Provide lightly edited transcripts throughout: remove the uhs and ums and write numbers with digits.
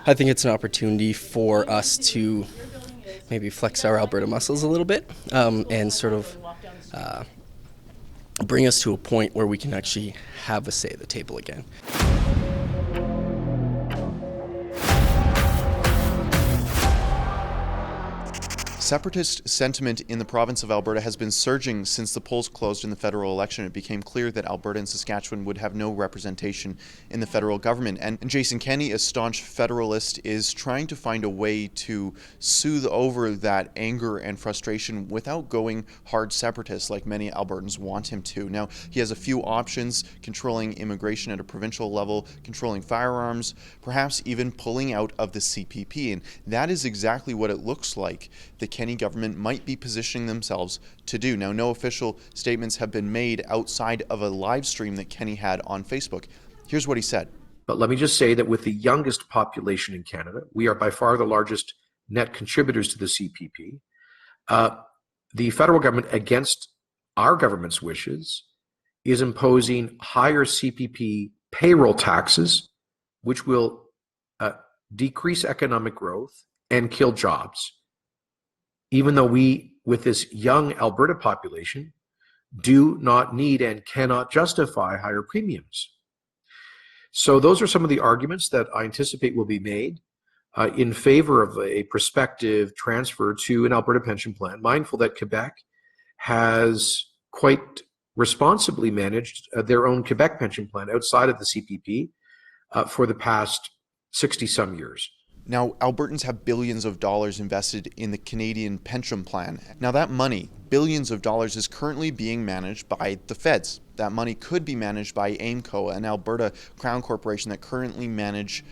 I think it's an opportunity for us to maybe flex our Alberta muscles a little bit and sort of bring us to a point where we can actually have a say at the table again. Separatist sentiment in the province of Alberta has been surging since the polls closed in the federal election. It became clear that Alberta and Saskatchewan would have no representation in the federal government. And Jason Kenney, a staunch federalist, is trying to find a way to soothe over that anger and frustration without going hard separatist like many Albertans want him to. Now, he has a few options: controlling immigration at a provincial level, controlling firearms, perhaps even pulling out of the CPP. And that is exactly what it looks like the Kenney government might be positioning themselves to do. Now, no official statements have been made outside of a live stream that Kenney had on Facebook. Here's what he said. But let me just say that with the youngest population in Canada, we are by far the largest net contributors to the CPP. The federal government, against our government's wishes, is imposing higher CPP payroll taxes, which will decrease economic growth and kill jobs. Even though we, with this young Alberta population, do not need and cannot justify higher premiums. So those are some of the arguments that I anticipate will be made in favor of a prospective transfer to an Alberta pension plan, mindful that Quebec has quite responsibly managed their own Quebec pension plan outside of the CPP for the past 60-some years. Now, Albertans have billions of dollars invested in the Canadian pension plan. Now, that money, billions of dollars, is currently being managed by the feds. That money could be managed by AIMCO, an Alberta Crown corporation that currently manages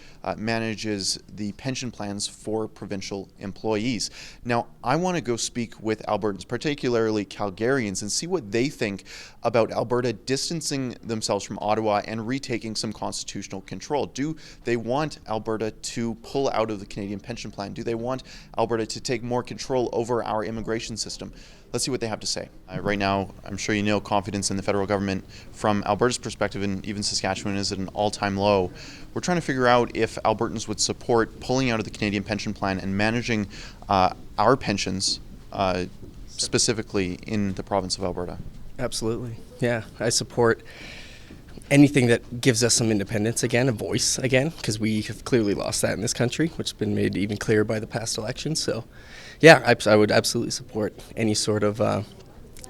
the pension plans for provincial employees. Now, I want to go speak with Albertans, particularly Calgarians, and see what they think about Alberta distancing themselves from Ottawa and retaking some constitutional control. Do they want Alberta to pull out of the Canadian pension plan? Do they want Alberta to take more control over our immigration system? Let's see what they have to say. Right now, I'm sure you know, confidence in the federal government from Alberta's perspective, and even Saskatchewan, is at an all-time low. We're trying to figure out if Albertans would support pulling out of the Canadian pension plan and managing our pensions specifically in the province of Alberta. Absolutely. Yeah, I support anything that gives us some independence again, a voice again, because we have clearly lost that in this country, which has been made even clearer by the past elections. So, yeah, I would absolutely support any sort of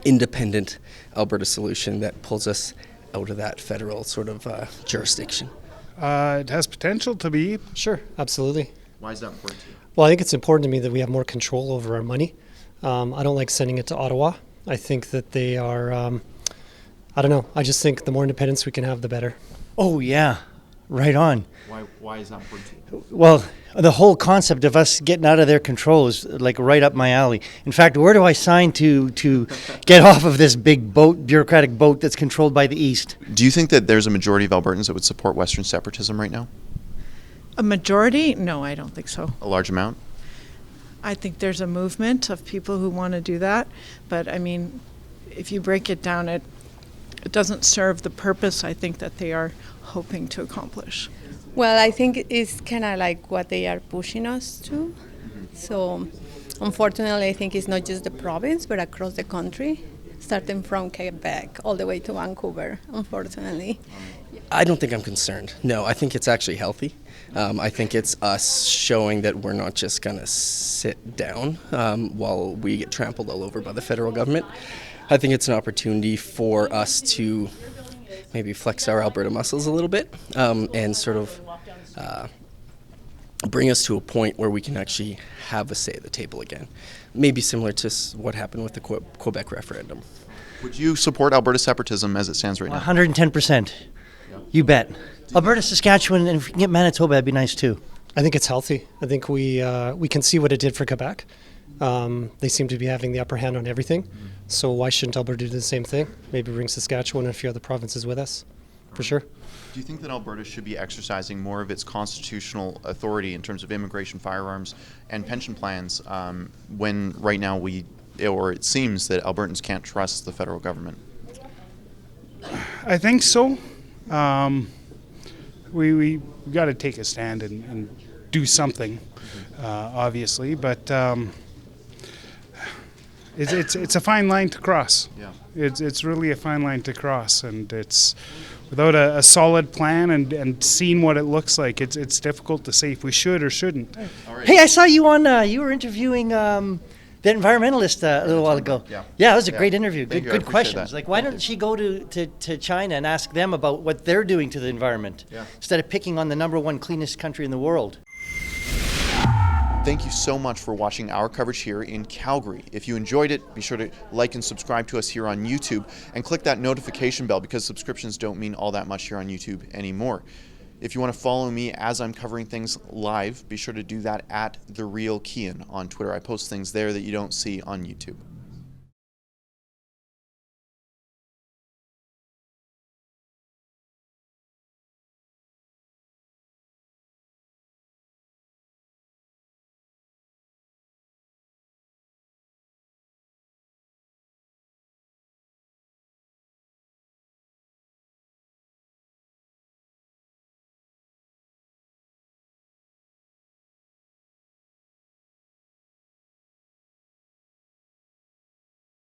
independent Alberta solution that pulls us out of that federal sort of jurisdiction. It has potential to be. Sure, absolutely. Why is that important to you? Well, I think it's important to me that we have more control over our money. I don't like sending it to Ottawa. I think that they are, I don't know, I just think the more independence we can have, the better. Oh, yeah, right on. Why is that important to you? Well, the whole concept of us getting out of their control is like right up my alley. In fact, where do I sign to get off of this big boat, bureaucratic boat that's controlled by the East? Do you think that there's a majority of Albertans that would support Western separatism right now? A majority? No, I don't think so. A large amount? I think there's a movement of people who want to do that. But, I mean, if you break it down, it doesn't serve the purpose, I think, that they are hoping to accomplish. Well, I think it's kind of like what they are pushing us to. So, unfortunately, I think it's not just the province, but across the country, starting from Quebec all the way to Vancouver, unfortunately. I don't think I'm concerned. No, I think it's actually healthy. I think it's us showing that we're not just going to sit down while we get trampled all over by the federal government. I think it's an opportunity for us to maybe flex our Alberta muscles a little bit and sort of bring us to a point where we can actually have a say at the table again. Maybe similar to what happened with the Quebec referendum. Would you support Alberta separatism as it stands right now? 110%. You bet. Alberta, Saskatchewan, and if we can get Manitoba, that'd be nice too. I think it's healthy. I think we can see what it did for Quebec. They seem to be having the upper hand on everything. So why shouldn't Alberta do the same thing? Maybe bring Saskatchewan and a few other provinces with us, for sure. Do you think that Alberta should be exercising more of its constitutional authority in terms of immigration, firearms, and pension plans when right now it seems that Albertans can't trust the federal government? I think so. We got to take a stand and do something, obviously, but it's a fine line to cross. Yeah. It's really a fine line to cross, and it's without a solid plan and seeing what it looks like, it's difficult to say if we should or shouldn't. Hey, I saw you on. You were interviewing the environmentalist a little while ago. Yeah. Yeah, it was a Yeah. great interview. Thank Good, you. I good appreciate questions. that. Like, why Thank don't she go to China and ask them about what they're doing to the environment Yeah. instead of picking on the #1 cleanest country in the world? Thank you so much for watching our coverage here in Calgary. If you enjoyed it, be sure to like and subscribe to us here on YouTube and click that notification bell because subscriptions don't mean all that much here on YouTube anymore. If you want to follow me as I'm covering things live, be sure to do that at The Real Keean on Twitter. I post things there that you don't see on YouTube.